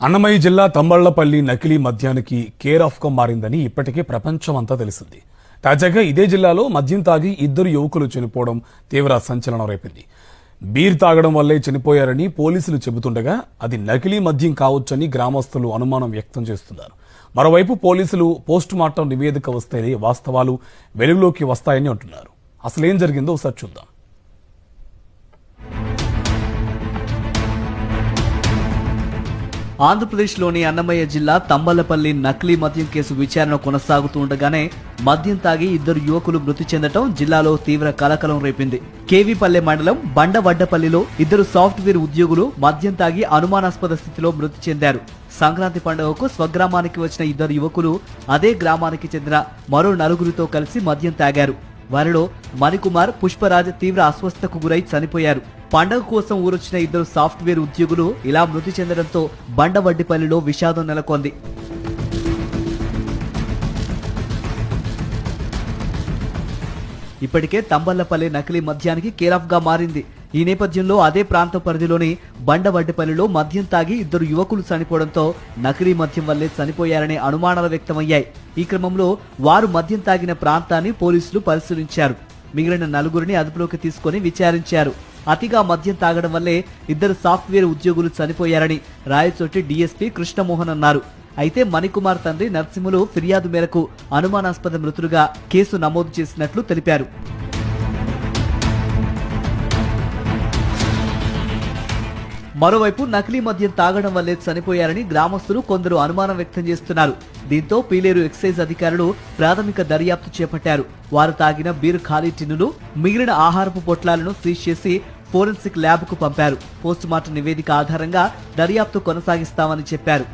అన్నమయ్య జిల్లా తంబళ్లపల్లి నకిలీ మద్యానికి కేర్ ఆఫ్ గా మారిందని ఇప్పటికే ప్రపంచమంతా తెలిసింది. తాజాగా ఇదే జిల్లాలో మద్యం తాగి ఇద్దరు యువకులు చనిపోవడం తీవ్ర సంచలనం రేపింది. బీర్ తాగడం వల్లే చనిపోయారని పోలీసులు చెబుతుండగా అది నకిలీ మద్యం కావచ్చని గ్రామస్తులు అనుమానం వ్యక్తం చేస్తున్నారు. మరోవైపు పోలీసులు పోస్టుమార్టం నివేదిక వస్తేనే వాస్తవాలు వెలుగులోకి వస్తాయని అంటున్నారు. అసలేం జరిగిందో ఒకసారి చూద్దాం. ఆంధ్రప్రదేశ్లోని అన్నమయ్య జిల్లా తంబళ్లపల్లి నకిలీ మద్యం కేసు విచారణ కొనసాగుతూ ఉండగానే మద్యం తాగి ఇద్దరు యువకులు మృతి చెందడం జిల్లాలో తీవ్ర కలకలం రేపింది. కేవీపల్లె మండలం బండవడ్డపల్లిలో ఇద్దరు సాఫ్ట్వేర్ ఉద్యోగులు మద్యం తాగి అనుమానాస్పద స్థితిలో మృతి చెందారు. సంక్రాంతి పండుగకు స్వగ్రామానికి వచ్చిన ఇద్దరు యువకులు అదే గ్రామానికి చెందిన మరో నలుగురితో కలిసి మద్యం తాగారు. వారిలో మణికుమార్, పుష్పరాజ్ తీవ్ర అస్వస్థతకు గురై చనిపోయారు. పండగ కోసం ఊరొచ్చిన ఇద్దరు సాఫ్ట్వేర్ ఉద్యోగులు ఇలా మృతి చెందడంతో బండవడ్డిపల్లిలో విషాదం నెలకొంది. ఇప్పటికే తంబళ్లపల్లి నకిలీ మద్యానికి కేరాఫ్ గా మారింది. ఈ నేపథ్యంలో అదే ప్రాంతం పరిధిలోని బండవడ్డిపల్లిలో మద్యం తాగి ఇద్దరు యువకులు చనిపోవడంతో నకిలీ మద్యం వల్లే చనిపోయారనే అనుమానాలు వ్యక్తమయ్యాయి. ఈ క్రమంలో వారు మద్యం తాగిన ప్రాంతాన్ని పోలీసులు పరిశీలించారు. మిగిలిన నలుగురిని అదుపులోకి తీసుకుని విచారించారు. అతిగా మద్యం తాగడం వల్లే ఇద్దరు సాఫ్ట్వేర్ ఉద్యోగులు చనిపోయారని రాయచోటి డీఎస్పీ కృష్ణమోహన్ అన్నారు. అయితే మణికుమార్ తండ్రి నర్సింహులు ఫిర్యాదు మేరకు అనుమానాస్పద మృతులుగా కేసు నమోదు చేసినట్లు తెలిపారు. మరోవైపు నకిలీ మద్యం తాగడం వల్లే చనిపోయారని గ్రామస్తులు కొందరు అనుమానం వ్యక్తం చేస్తున్నారు. దీంతో పీలేరు ఎక్సైజ్ అధికారులు ప్రాథమిక దర్యాప్తు చేపట్టారు. వారు తాగిన బీర్ ఖాళీ టిన్నులు, మిగిలిన ఆహారపు పొట్లాలను సీజ్ చేసి ఫోరెన్సిక్ ల్యాబ్ కు పంపారు. పోస్టుమార్టం నివేదిక ఆధారంగా దర్యాప్తు కొనసాగిస్తామని చెప్పారు.